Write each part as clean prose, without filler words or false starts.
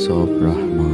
Voice of Rahma.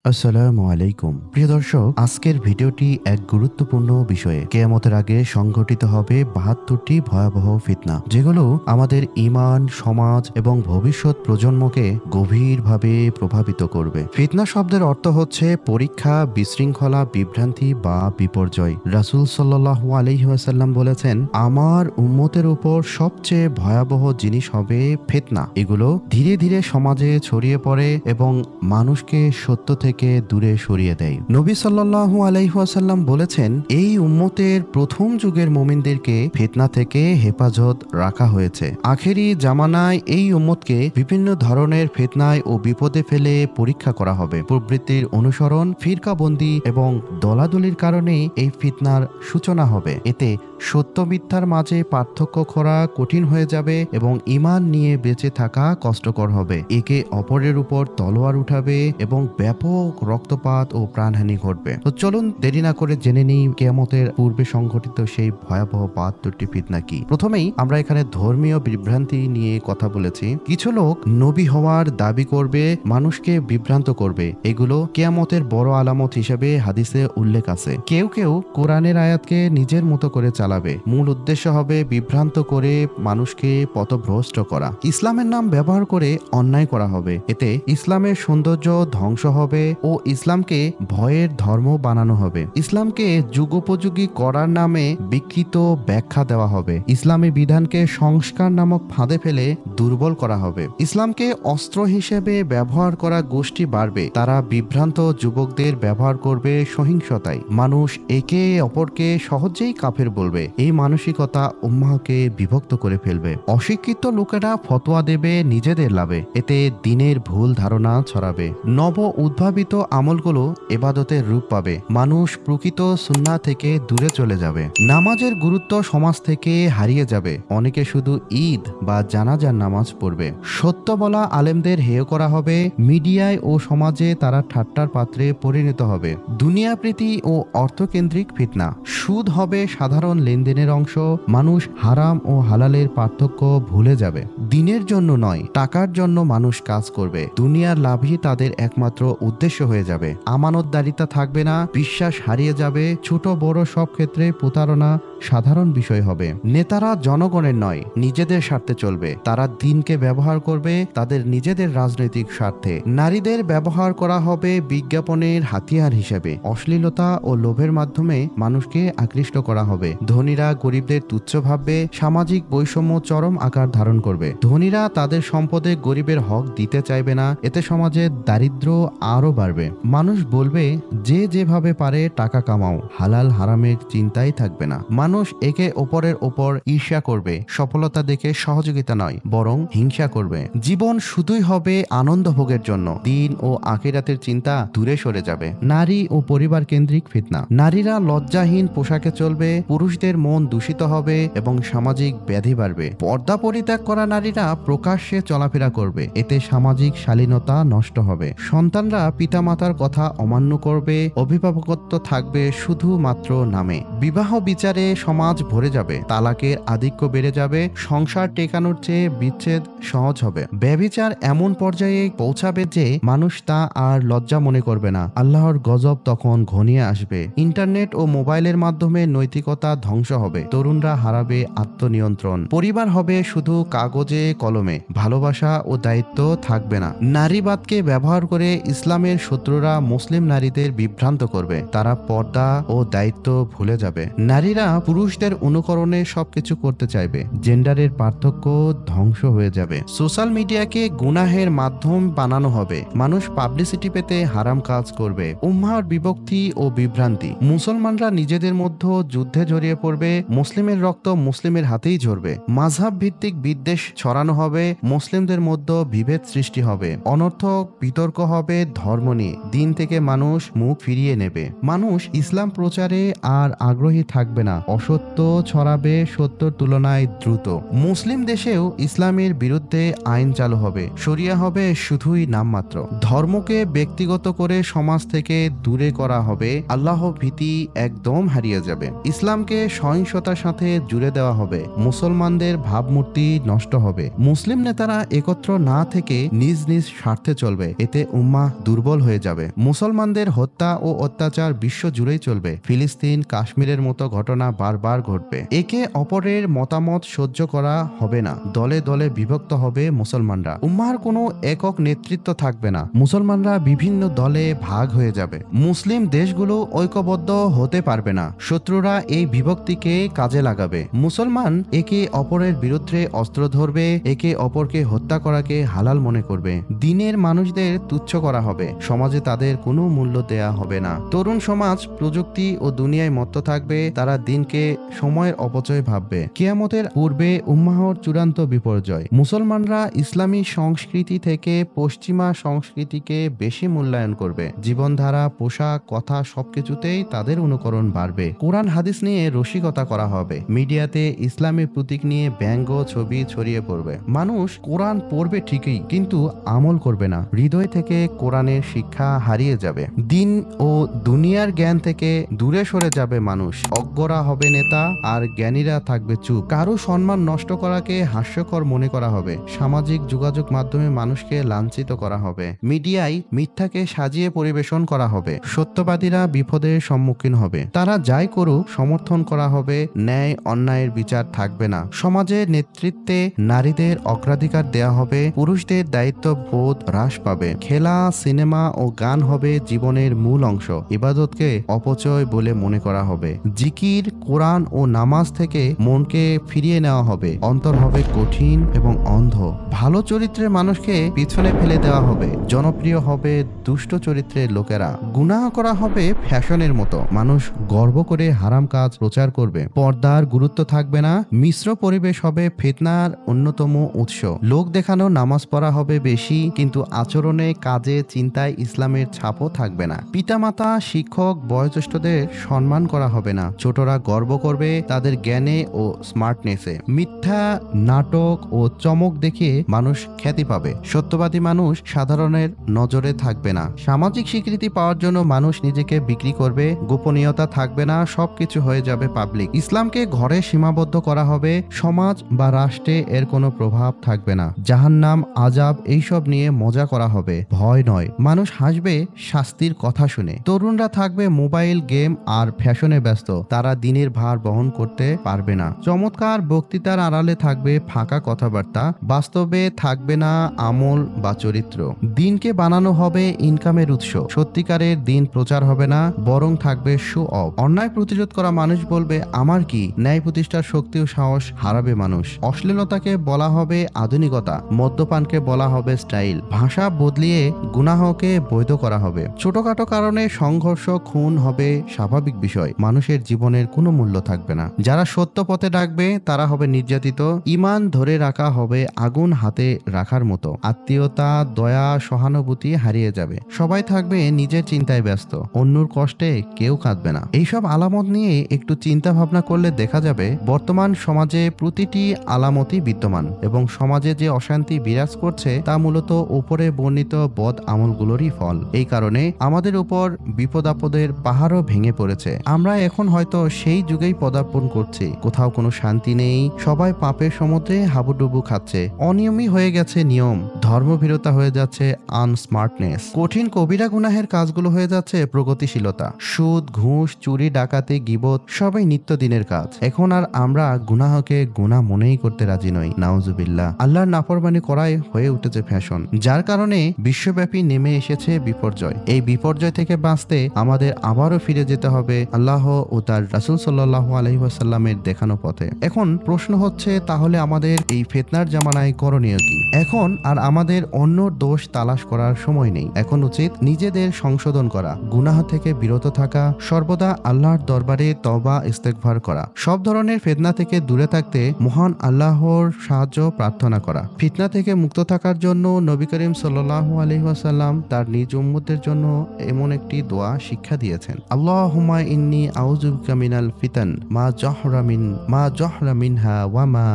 আসসালামু আলাইকুম প্রিয় দর্শক, আজকের ভিডিওটি এক গুরুত্বপূর্ণ বিষয়ে। কিয়ামতের আগে সংঘটিত হবে ৭২টি ভয়াবহ ফিতনা, যেগুলো আমাদের ঈমান, সমাজ এবং ভবিষ্যৎ প্রজন্মকে গভীরভাবে প্রভাবিত করবে। ফিতনা শব্দের অর্থ হচ্ছে পরীক্ষা, বিশৃঙ্খলা, বিভ্রান্তি বা বিপর্যয়। রাসূল সাল্লাল্লাহু আলাইহি ওয়াসাল্লাম বলেছেন, আমার উম্মতের উপর সবচেয়ে ভয়াবহ জিনিস হবে ফিতনা। এগুলো ধীরে ধীরে সমাজে ছড়িয়ে পড়ে এবং মানুষকে সত্য থেকে দূরে সরিয়ে দেয়। নবী সাল্লাল্লাহু আলাইহি ওয়াসাল্লাম বলেছেন, এই উম্মতের প্রথম যুগের মুমিনদেরকে ফিতনা থেকে হেফাজত রাখা হয়েছে। আখেরি জামানায় এই উম্মতকে বিভিন্ন ধরনের ফিতনায় ও বিপদে ফেলে পরীক্ষা করা হবে। প্রবৃত্তির অনুসরণ, ফিরকাবন্দি এবং দলাদলির কারণে এই ফিতনার সূচনা হবে। এতে সত্য মিথ্যার মাঝে পার্থক্য করা কঠিন হয়ে যাবে এবং ঈমান নিয়ে বেঁচে থাকা কষ্টকর হবে। একে অপরের উপর তলোয়ার উঠাবে এবং ব্যাপক রক্তপাত ও প্রাণহানি ঘটবে। তো চলুন দেরি না করে জেনে নিই কিয়ামতের পূর্বে সংঘটিত সেই ভয়াবহ ৭২টি ফিতনা কি। প্রথমেই আমরা এখানে ধর্মীয় বিভ্রান্তি নিয়ে কথা বলেছি। কিছু লোক নবী হওয়ার দাবি করবে, মানুষকে বিভ্রান্ত করবে। এগুলো কিয়ামতের বড় আলামত হিসেবে হাদিসে উল্লেখ আছে। কেউ কেউ কোরআনের আয়াতকে নিজের মতো করে চালাবে। মূল উদ্দেশ্য হবে বিভ্রান্ত করে মানুষকে পথভ্রষ্ট করা। ইসলামের নাম ব্যবহার করে অন্যায় করা হবে। এতে ইসলামের সৌন্দর্য ধ্বংস হবে ও ইসলামকে ভয়ের ধর্ম বানানো হবে। ইসলামকে যুগোপযোগী করার নামে বিকৃত ব্যাখ্যা দেওয়া হবে। ইসলামী বিধানকে সংস্কার নামক ফাঁদে ফেলে দুর্বল করা হবে। ইসলামকে অস্ত্র হিসেবে ব্যবহার করা গোষ্ঠী বাড়বে। তারা বিভ্রান্ত যুবকদের ব্যবহার করবে সহিংসতায়। মানুষ একে অপরকে সহজেই কাফের বলবে। এই মানসিকতা উম্মাহকে বিভক্ত করে ফেলবে। অশিক্ষিত লোকেরা ফতোয়া দেবে নিজেদের লাভে। এতে দ্বীনের ভুল ধারণা ছড়াবে। নব উদ্ভাবিত আমলগুলো ইবাদতের রূপ পাবে। মানুষ প্রকৃত সুন্নাহ থেকে দূরে চলে যাবে। নামাজের গুরুত্ব সমাজ থেকে হারিয়ে যাবে। অনেকে শুধু ঈদ বা জানাজার নামাজ পড়বে। সত্য বলা আলেমদের হেয় করা হবে। মিডিয়ায় ও সমাজে তারা ঠাট্টার পাত্রে পরিণত হবে। দুনিয়া প্রীতি ও অর্থকেন্দ্রিক ফিতনা। সুদ হবে সাধারণ লেনদেনের অংশ। মানুষ হারাম ও হালালের পার্থক্য ভুলে যাবে। দিনের জন্য নয়, টাকার জন্য মানুষ কাজ করবে। দুনিয়ার লাভই তাদের একমাত্র উদ্দেশ্য হয়ে যাবে। আমানতদারিতা থাকবে না, বিশ্বাস হারিয়ে যাবে। ছোট বড় সব ক্ষেত্রে প্রতারণা সাধারণ বিষয় হবে। নেতারা জনগণের নয়, নিজেদের স্বার্থে চলবে। তারা দিনকে ব্যবহার করবে তাদের নিজেদের রাজনৈতিক স্বার্থে। নারীদের ব্যবহার করা হবে বিজ্ঞাপনের হাতিয়ার হিসেবে। অশ্লীলতা ও লোভের মাধ্যমে মানুষকে আকৃষ্ট করা হবে। ধনীরা গরিবদের তুচ্ছ ভাববে। সামাজিক বৈষম্য চরম আকার ধারণ করবে। ধনীরা তাদের সম্পদে গরিবের হক দিতে চাইবে না। এতে সমাজে দারিদ্র্য আরো বাড়বে। মানুষ বলবে, যে যেভাবে পারে টাকা কামাও, হালাল হারামের চিন্তাই থাকবে না। মানুষ একে অপরের ওপর ঈর্ষা করবে। সফলতা দেখে সহযোগিতা নয়, বরং হিংসা করবে। জীবন শুধুই হবে আনন্দ ভোগের জন্য। দিন ও আখিরাতের চিন্তা দূরে সরে যাবে। নারী ও পরিবার কেন্দ্রিক ফিতনা। নারীরা লজ্জাহীন পোশাকে চলবে। পুরুষদের মন দূষিত হবে এবং সামাজিক ব্যাধি বাড়বে। পর্দা পরিত্যাগ করা নারীরা প্রকাশ্যে চলাফেরা করবে। এতে সামাজিক শালীনতা নষ্ট হবে। সন্তানরা পিতামাতার কথা অমান্য করবে। অভিভাবকত্ব থাকবে শুধুমাত্র নামে। বিবাহ বিচারে সমাজ ভরে যাবে। তালাকের আধিক্য বেড়ে যাবে। সংসার টেকানোর চেয়ে বিচ্ছেদ সহজ হবে। ব্যভিচার এমন পর্যায়ে পৌঁছাবে যে মানুষ তা আর লজ্জা মনে করবে না। আল্লাহর গজব তখন ঘনিয়ে আসবে। ইন্টারনেট ও মোবাইলের মাধ্যমে নৈতিকতা ধ্বংস হবে। তরুণরা হারাবে আত্মনিয়ন্ত্রণ। পরিবার হবে শুধু কাগজে কলমে। ভালোবাসা ও দায়িত্ব থাকবে না। নারীবাদকে ব্যবহার করে ইসলামের শত্রুরা মুসলিম নারীদের বিভ্রান্ত করবে। তারা পর্দা ও দায়িত্ব ভুলে যাবে। নারীরা পুরুষদের অনুকরণে সবকিছু করতে চাইবে। জেন্ডারের পার্থক্য ধ্বংস হয়ে যাবে। সোশ্যাল মিডিয়াকে গুনাহের মাধ্যম বানানো হবে। মানুষ পাবলিসিটি পেতে হারাম কাজ করবে। উম্মাহর বিভক্তি ও বিভ্রান্তি। মুসলমানরা নিজেদের মধ্যে যুদ্ধে জড়িয়ে পড়বে। মুসলিমের রক্ত মুসলিমের হাতেই ঝরবে। মাযহাব ভিত্তিক বিদ্বেষ ছড়ানো হবে। মুসলিমদের মধ্যে বিভেদ সৃষ্টি হবে। অনর্থক বিতর্ক হবে ধর্ম নিয়ে। দিন থেকে মানুষ মুখ ফিরিয়ে নেবে। মানুষ ইসলাম প্রচারে আর আগ্রহী থাকবে না। অসত্য ছড়াবে সত্যর তুলনায় দ্রুত। মুসলিম দেশেও ইসলামের বিরুদ্ধে আইন চালু হবে, শরিয়া হবে শুধুই নামমাত্র। ধর্মকে ব্যক্তিগত করে সমাজ থেকে দূরে করা হবে, আল্লাহ ভীতি একদম হারিয়ে যাবে। ইসলামকে সহিংসতার সাথে জুড়ে দেওয়া হবে, মুসলমানদের ভাবমূর্তি নষ্ট হবে। মুসলিম নেতারা একত্র না থেকে নিজ নিজ স্বার্থে চলবে, এতে উম্মাহ দুর্বল হয়ে যাবে। মুসলমানদের হত্যা ও অত্যাচার বিশ্ব জুড়েই চলবে। ফিলিস্তিন, কাশ্মীরের মতো ঘটনা বারবার ঘটবে। একে অপরের মতামত সহ্য করা হবে না। দলে দলে বিভক্ত হবে মুসলমানরা। উম্মাহর কোনো একক নেতৃত্ব থাকবে না। মুসলমানরা বিভিন্ন দলে ভাগ হয়ে যাবে। মুসলিম দেশগুলো ঐক্যবদ্ধ হতে পারবে না। শত্রুরা এই বিভক্তিকে কাজে লাগাবে। মুসলমান একে অপরের বিরুদ্ধে অস্ত্র ধরবে, একে অপরকে হত্যা করাকে হালাল মনে করবে। দিনের মানুষদের তুচ্ছ করা হবে, সমাজে তাদের কোনো মূল্য দেয়া হবে না। তরুণ সমাজ প্রযুক্তি ও দুনিয়ায় মত্ত থাকবে, তারা দিনকে সময়ের অপচয় ভাববে। কিয়ামতের পূর্বে উম্মাহর চূড়ান্ত বিপর্যয়। মুসলমানরা ইসলামী সংস্কৃতি থেকে পশ্চিমা সংস্কৃতিকে বেশি মূল্যায়ন করবে। জীবনধারা, পোশাক, কথা সবকিছুতেই তাদের অনুকরণ বাড়বে। কোরআন হাদিস নিয়ে রসিকতা করা হবে। মিডিয়াতে ইসলামী প্রতীক নিয়ে ব্যঙ্গ ছবি ছড়িয়ে পড়বে। মানুষ কোরআন পড়বে ঠিকই, কিন্তু আমল করবে না। হৃদয় থেকে কোরআনের শিক্ষা হারিয়ে যাবে। দিন ও দুনিয়ার জ্ঞান থেকে দূরে সরে যাবে মানুষ। অজ্ঞরা হবে নেতা আর জ্ঞানীরা থাকবে চুপ। কারো সম্মান নষ্ট করাকে হাস্যকর মনে করা হবে। সামাজিক যোগাযোগ মাধ্যমে মানুষকে লাঞ্ছিত করা হবে। মিডিয়ায় মিথ্যাকে সাজিয়ে পরিবেশন করা হবে। সত্যবাদীরা বিপদের সম্মুখীন হবে। তারা যাই করুক সমর্থন করা হবে। ন্যায় অন্যায়ের বিচার থাকবে না। সমাজের নেতৃত্বে নারীদের অগ্রাধিকার দেয়া হবে। পুরুষদের দায়িত্ব বোধ হ্রাস পাবে। খেলা, সিনেমা ও গান হবে জীবনের মূল অংশ। ইবাদতকে অপচয় বলে মনে করা হবে। জিকির, কোরআন ও নামাজ থেকে মনকে ফিরিয়ে নেওয়া হবে। অন্তর হবে কঠিন এবং অন্ধ। ভালো চরিত্রের মানুষকে পিছনে ফেলে দেওয়া হবে। জনপ্রিয় হবে দুষ্ট চরিত্রের লোকেরা। গুনাহ করা হবে ফ্যাশনের মতো। মানুষ গর্ব করে হারাম কাজ প্রচার করবে। পর্দার গুরুত্ব থাকবে না। মিশ্র পরিবেশ হবে ফিতনার অন্যতম উৎস। লোক দেখানো নামাজ পড়া হবে বেশি, কিন্তু আচরণে, কাজে, চিন্তায় ইসলামের ছাপও থাকবে না। পিতামাতা, শিক্ষক, বয়োজ্যেষ্ঠদের সম্মান করা হবে না। ছোটরা গর্ব করবে তাদের জ্ঞানে ও স্মার্টনেসে। মিথ্যা, নাটক ও চমক দেখিয়ে মানুষ খ্যাতি পাবে। সত্যবাদী মানুষ সাধারণের নজরে থাকবে না। সামাজিক স্বীকৃতি পাওয়ার জন্য মানুষ নিজেকে বিক্রি করবে। গোপনীয়তা থাকবে না, সবকিছু হয়ে যাবে পাবলিক। ইসলামকে ঘরে সীমাবদ্ধ করা হবে। সমাজ বা রাষ্ট্রে এর কোনো প্রভাব থাকবে না। জাহান্নাম, আযাব এইসব নিয়ে মজা করা হবে, ভয় নয়। মানুষ হাসবে শাস্তির কথা শুনে। তরুণরা থাকবে মোবাইল, গেম আর ফ্যাশনে ব্যস্ত। তারা দিনের ভার বহন করতে পারবে না। চমৎকার বক্তৃতার আড়ালে থাকবে ফাঁকা কথাবার্তা। বাস্তবে থাকবে না আমল বা চরিত্র। দিনকে বানানো হবে ইনকামের উৎস। সত্যিকারের দিন প্রচার হবে না, বরং থাকবে শো অফ। অন্যায় প্রতিরোধ করা মানুষ বলবে আমার কি। ন্যায় প্রতিষ্ঠার শক্তি ও সাহস হারাবে মানুষ। অশ্লীলতাকে বলা হবে আধুনিকতা। মদ্যপানকে বলা হবে স্টাইল। ভাষা বদলিয়ে গুনাহকে বৈধ করা হবে। ছোটখাটো কারণে সংঘর্ষ, খুন হবে স্বাভাবিক বিষয়। মানুষের জীবনের কোনো মূল্য থাকবে না। যারা সত্য পথে ডাকবে তারা হবে নির্যাতিত। ঈমান ধরে রাখা হবে আগুন হাতে রাখার মতো। আত্মীয়তা, দয়া, সহানুভূতি হারিয়ে যাবে। সবাই থাকবে নিজের চিন্তায় ব্যস্ত। অন্যর কষ্টে কেউ কাঁদবে না। এইসব আলামত নিয়ে একটু চিন্তা ভাবনা করলে দেখা যাবে বর্তমান সমাজে প্রতিটি আলামতই বিদ্যমান এবং সমাজে যে অশান্তি বিরাজ করছে তা মূলত উপরে বর্ণিত বদ আমলগুলোরই ফল। এই কারণে আমাদের উপর বিপদ আপদের পাহাড়ও ভেঙে পড়েছে। আমরা এখন হয়তো সেই যুগেই পদার্পণ করছি। কোথাও কোনো শান্তি নেই, সবাই পাপের সমুদ্রে হাবুডুবু খাচ্ছে। অনিয়মই হয়ে গেছে নিয়ম, ধর্মভীরতা হয়ে যাচ্ছে আনস্মার্টনেস, কঠিন কবিরা গুনাহের কাজগুলো হয়ে যাচ্ছে প্রগতিশীলতা। সুদ, ঘুষ, চুরি, ডাকাতি, গীবত সবাই নিত্যদিনের কাজ। এখন আর আমরা গুনাহকে গুনাহ মনেই করতে রাজি নই। নাউজুবিল্লাহ। আল্লাহর নাফরমানি করাই হয়ে উঠেছে ফ্যাশন, যার কারণে বিশ্বব্যাপী নেমে এসেছে বিপর্যয়। এই বিপর্যয় থেকে বাঁচতে আমাদের আবারও ফিরে যেতে হবে আল্লাহ ও তার রাসূল সাল্লাল্লাহু আলাইহি ওয়াসাল্লামের দেখানো পথে। এখন প্রশ্ন হচ্ছে তাহলে আমাদের এই ফিতনার জামানায় করণীয় কি? এখন আর আমাদের আমাদের অন্যর দোষ তালাশ করার সময় নেই। এখন উচিত নিজেদের সংশোধন করা, গুনাহ থেকে বিরত থাকা, সর্বদা আল্লাহর দরবারে তওবা ইস্তেগফার করা, সব ধরনের ফিতনা থেকে দূরে থাকতে মহান আল্লাহর সাহায্য প্রার্থনা করা। ফিতনা থেকে মুক্ত থাকার জন্য নবী করিম সাল্লাল্লাহু আলাইহি ওয়াসাল্লাম তার নিজ উম্মতের জন্য এমন একটি দোয়া শিক্ষা দিয়েছেন, আল্লাহুম্মা ইন্নী আউযুবিকা মিনাল ফিতান মা জহরা মিনহা ওয়া মা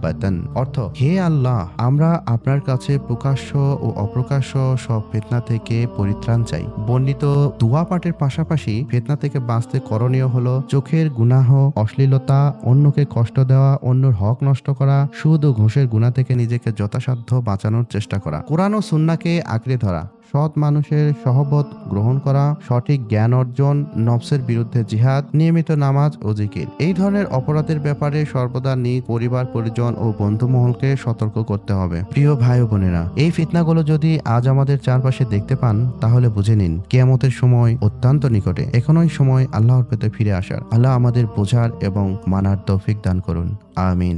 বাতান। অর্থ, হে আল্লাহ, আমরা আপনার কাছে প্রকাশ্য ও অপ্রকাশ্য সব ফিতনা থেকে পরিত্রাণ চাই। বর্ণিত দোয়া পাঠের পাশাপাশি ফিতনা থেকে বাঁচতে করণীয় হলো চোখের গুনাহ, অশ্লীলতা, অন্যকে কষ্ট দেওয়া, অন্যর হক নষ্ট করা, সুদ ও ঘুষের গুনাহ থেকে নিজেকে যথাসাধ্য বাঁচানোর চেষ্টা করা, কোরআন ও সুন্নাহকে আঁকড়ে ধরা, সৎ মানুষের সহবত গ্রহণ করা, সঠিক জ্ঞান অর্জন, নফসের বিরুদ্ধে জিহাদ, নিয়মিত নামাজ ও জিকির। এই ধরনের অপরাধের ব্যাপারে সর্বদা নিজ পরিবার, পরিজন ও বন্ধু মহলকে সতর্ক করতে হবে। প্রিয় ভাই ও বোনেরা, এই ফিতনাগুলো যদি আজ আমাদের চারপাশে দেখতে পান, তাহলে বুঝে নিন কিয়ামতের সময় অত্যন্ত নিকটে। এখনই সময় আল্লাহর পথে ফিরে আসার। আল্লাহ আমাদের বোঝার এবং মানার তৌফিক দান করুন। আমিন।